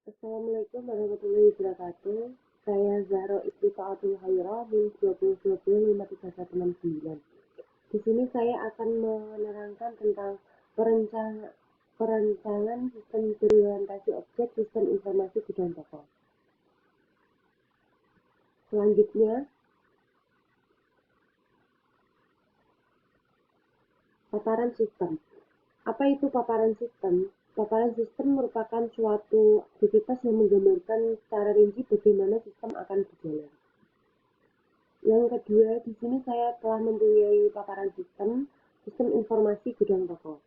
Assalamualaikum warahmatullahi wabarakatuh. Saya Zahra Ibnu Taatul Haira min 2020-53169. Di sini saya akan menerangkan tentang perancangan sistem berorientasi objek sistem informasi bidang pokok. Selanjutnya, paparan sistem. Apa itu paparan sistem? Paparan sistem merupakan suatu aktivitas yang menggambarkan secara rinci bagaimana sistem akan berjalan. Yang kedua, di sini saya telah mempunyai paparan sistem informasi gudang toko.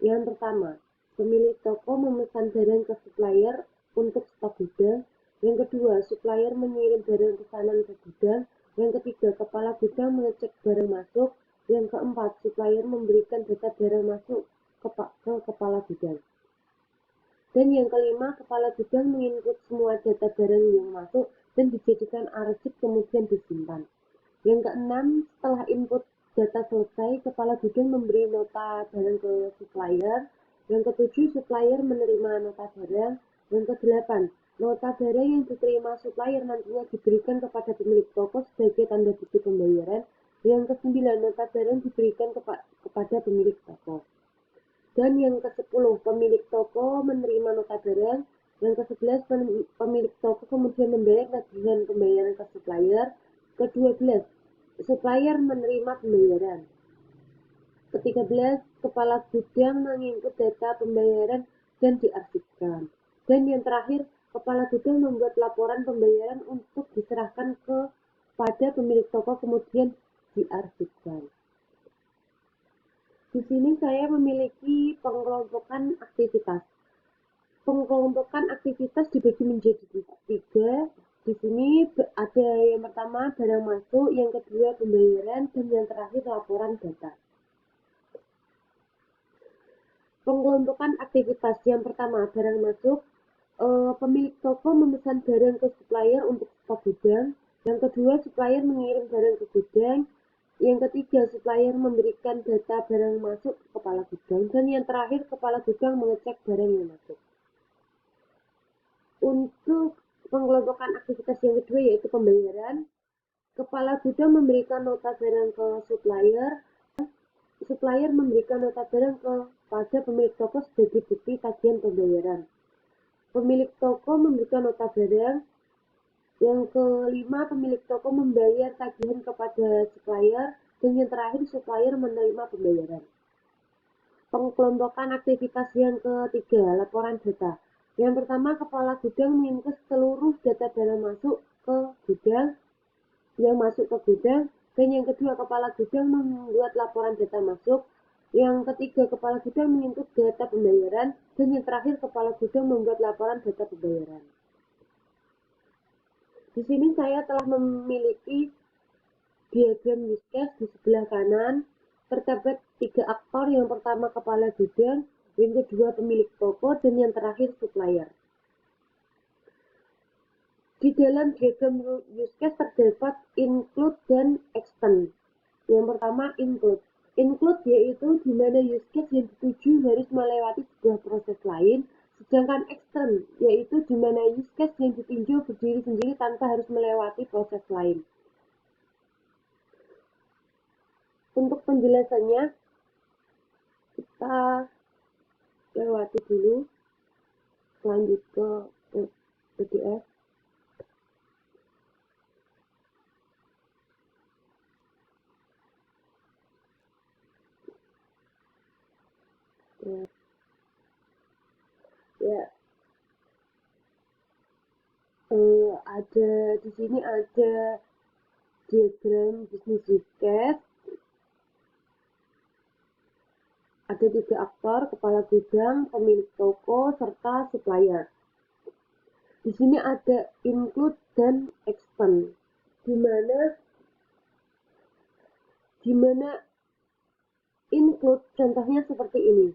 Yang pertama, pemilik toko memesan barang ke supplier untuk stok gudang. Yang kedua, supplier mengirim barang pesanan ke gudang. Yang ketiga, kepala gudang mengecek barang masuk. Yang keempat, supplier memberikan data barang masuk ke kepala gudang. Dan yang kelima, kepala gudang menginput semua data barang yang masuk dan dijadikan arsip kemudian disimpan. Yang keenam, setelah input data selesai, kepala gudang memberi nota barang ke supplier. Yang ketujuh, supplier menerima nota barang. Yang kedelapan, nota barang yang diterima supplier nantinya diberikan kepada pemilik toko sebagai tanda bukti pembayaran. Yang kesembilan, nota barang diberikan kepada pemilik toko. Dan yang ke-10, pemilik toko menerima nota barang. Yang ke-11, pemilik toko kemudian membayar tagihan pembayaran ke supplier. Ke-12, supplier menerima pembayaran. Ke-13, kepala gudang menginput data pembayaran dan diarsipkan. Dan yang terakhir, kepala gudang membuat laporan pembayaran untuk diserahkan kepada pemilik toko kemudian diarsipkan. Di sini saya memiliki pengelompokan aktivitas. Pengelompokan aktivitas dibagi menjadi tiga. Di sini ada yang pertama barang masuk, yang kedua pembayaran, dan yang terakhir laporan data. Pengelompokan aktivitas yang pertama barang masuk. Pemilik toko memesan barang ke supplier untuk stok gudang. Yang kedua, supplier mengirim barang ke gudang. Yang ketiga, supplier memberikan data barang masuk ke kepala gudang. Dan yang terakhir, kepala gudang mengecek barang yang masuk. Untuk pengelompokan aktivitas yang kedua yaitu pembayaran, kepala gudang memberikan nota barang ke supplier. Supplier memberikan nota barang kepada pemilik toko sebagai bukti tagihan pembayaran. Pemilik toko memberikan nota barang. Yang kelima, pemilik toko membayar tagihan kepada supplier. Dan yang terakhir, supplier menerima pembayaran. Pengelompokan aktivitas yang ketiga, laporan data. Yang pertama, kepala gudang menginput seluruh data barang masuk ke gudang, yang masuk ke gudang. Dan yang kedua, kepala gudang membuat laporan data masuk. Yang ketiga, kepala gudang menginput data pembayaran. Dan yang terakhir, kepala gudang membuat laporan data pembayaran. Di sini saya telah memiliki diagram use case di sebelah kanan. Terdapat tiga aktor, yang pertama kepala gudang, yang kedua pemilik toko, dan yang terakhir supplier. Di dalam diagram use case terdapat include dan extend. Yang pertama include. Include yaitu di mana use case yang dituju harus melewati sebuah proses lain. Sedangkan extend yaitu di mana use case yang ditinjau berdiri sendiri tanpa harus melewati proses lain. Untuk penjelasannya, kita lewati dulu, lanjut ke PDF. Ada di sini ada diagram bisnis use case. Ada tiga aktor, kepala gudang, pemilik toko, serta supplier. Di sini ada include dan extend, di mana include contohnya seperti ini.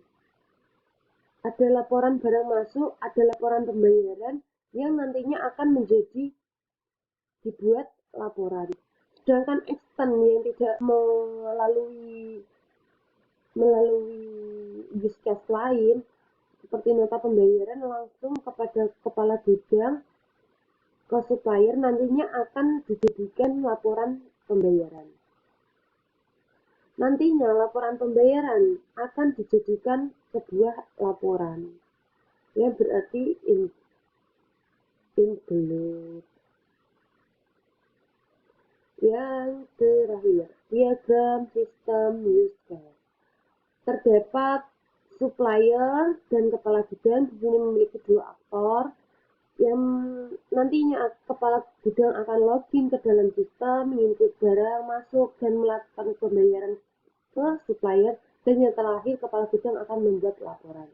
Ada laporan barang masuk, ada laporan pembayaran yang nantinya akan menjadi dibuat laporan. Sedangkan extend yang tidak melalui use case lain seperti nota pembayaran langsung kepada kepala gudang ke supplier nantinya akan dijadikan laporan pembayaran. Nantinya laporan pembayaran akan dijadikan sebuah laporan yang berarti include. Yang terakhir, diagram sistem use case. Terdapat supplier dan kepala gudang di sini memiliki dua aktor yang nantinya kepala gudang akan login ke dalam sistem, menginput barang masuk dan melakukan pembayaran ke supplier, dan yang terakhir kepala gudang akan membuat laporan.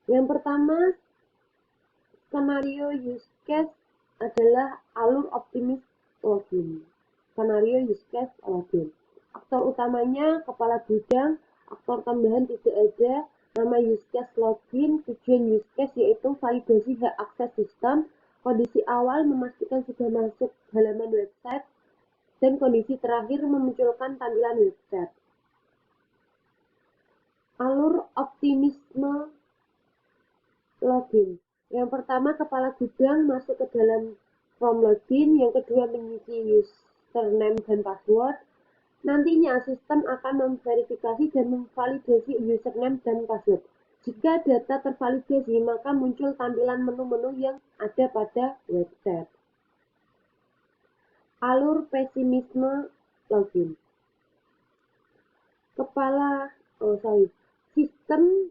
Yang pertama, skenario use case adalah alur optimis login. Skenario use case login. Aktor utamanya kepala gudang, aktor tambahan tidak ada, nama use case login, tujuan use case yaitu validasi hak akses sistem, kondisi awal memastikan sudah masuk halaman website, dan kondisi terakhir memunculkan tampilan website. Alur optimisme login. Yang pertama, kepala gudang masuk ke dalam form login, yang kedua mengisi username dan password. Nantinya sistem akan memverifikasi dan memvalidasi username dan password. Jika data tervalidasi, maka muncul tampilan menu-menu yang ada pada website. Alur pesimisme login. Sistem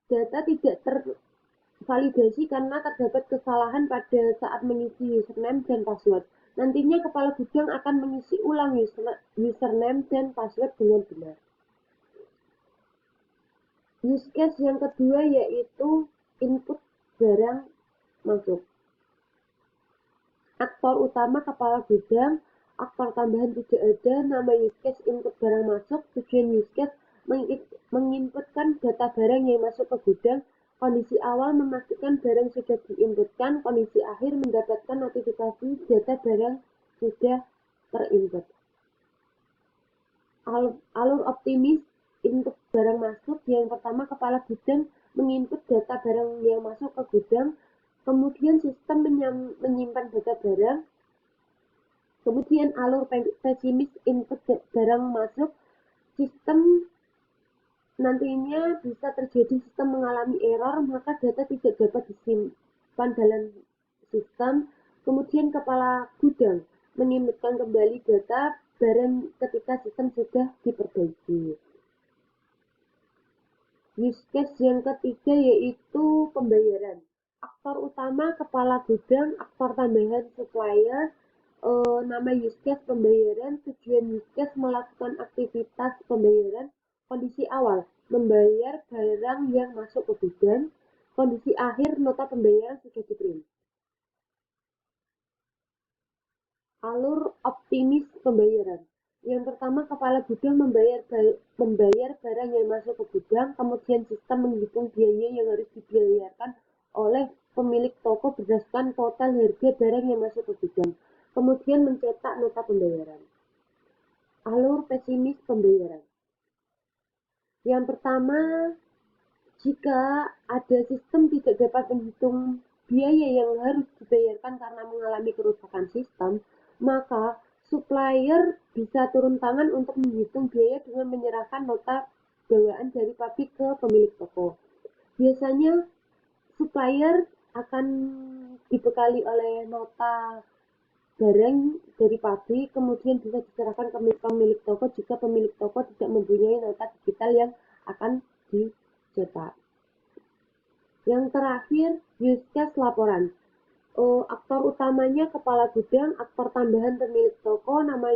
data tidak tervalidasi karena terdapat kesalahan pada saat mengisi username dan password. Nantinya kepala gudang akan mengisi ulang username dan password dengan benar. Use case yang kedua yaitu input barang masuk. Aktor utama kepala gudang, aktor tambahan tidak ada, nama use case input barang masuk, tujuan use case menginputkan data barang yang masuk ke gudang, kondisi awal memastikan barang sudah diinputkan, kondisi akhir mendapatkan notifikasi data barang sudah terinput. Alur optimis input barang masuk, yang pertama kepala gudang menginput data barang yang masuk ke gudang, kemudian sistem menyimpan data barang, kemudian alur pesimis input barang masuk, sistem nantinya bisa terjadi sistem mengalami error, maka data tidak dapat disimpan dalam sistem. Kemudian kepala gudang menginputkan kembali data barang ketika sistem sudah diperbaiki. Use case yang ketiga yaitu pembayaran. Aktor utama kepala gudang, aktor tambahan supplier, nama use case pembayaran, tujuan use case melakukan aktivitas pembayaran, kondisi awal membayar barang yang masuk ke gudang, kondisi akhir nota pembayaran sudah dikirim. Alur optimis pembayaran. Yang pertama, kepala gudang membayar barang yang masuk ke gudang, kemudian sistem menghitung biaya yang harus dibayarkan oleh pemilik toko berdasarkan total harga barang yang masuk ke gudang, kemudian mencetak nota pembayaran. Alur pesimis pembayaran. Yang pertama, jika ada sistem tidak dapat menghitung biaya yang harus dibayarkan karena mengalami kerusakan sistem, maka supplier bisa turun tangan untuk menghitung biaya dengan menyerahkan nota bawaan dari pabrik ke pemilik toko. Biasanya supplier akan dibekali oleh nota barang dari pabrik, kemudian bisa diserahkan ke pemilik toko jika pemilik toko tidak mempunyai nota digital yang akan dicetak. Yang terakhir, use case laporan. Aktor utamanya kepala gudang, aktor tambahan pemilik toko, nama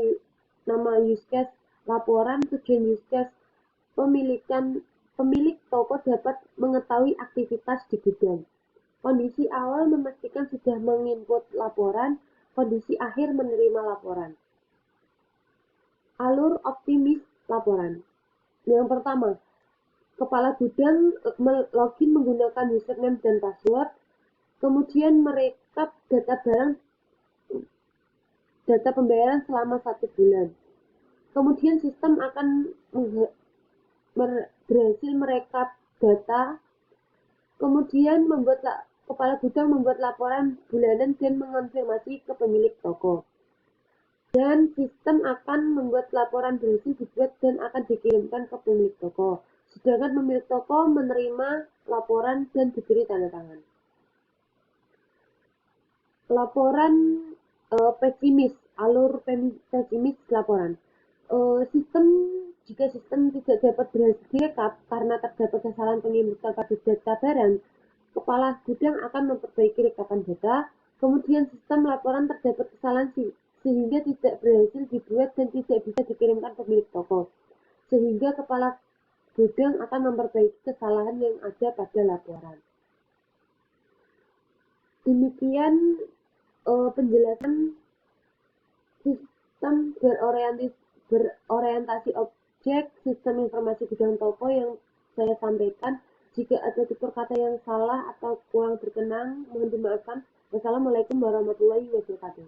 use case laporan, tujuan use case pemilik toko dapat mengetahui aktivitas di gudang. Kondisi awal memastikan sudah menginput laporan, kondisi akhir menerima laporan. Alur optimis laporan. Yang pertama, kepala gudang login menggunakan username dan password, kemudian merekap data pembayaran selama 1 bulan. Kemudian sistem akan berhasil merekap data, kemudian kepala gudang membuat laporan bulanan dan mengonfirmasi ke pemilik toko. Dan sistem akan membuat laporan berhasil dibuat dan akan dikirimkan ke pemilik toko. Sedangkan pemilik toko menerima laporan dan diberi tanda tangan. Laporan pesimis, alur pesimis laporan. Jika sistem tidak dapat berhasil direkap karena terdapat kesalahan penginputan pada data barang, kepala gudang akan memperbaiki rekapan data. Kemudian sistem laporan terdapat kesalahan sehingga tidak berhasil dibuat dan tidak bisa dikirimkan pemilik toko. Sehingga kepala gudang akan memperbaiki kesalahan yang ada pada laporan. Demikian penjelasan sistem berorientasi objek, sistem informasi gudang toko yang saya sampaikan. Jika ada tutur kata yang salah atau kurang berkenan, mohon dimaafkan. Wassalamualaikum warahmatullahi wabarakatuh.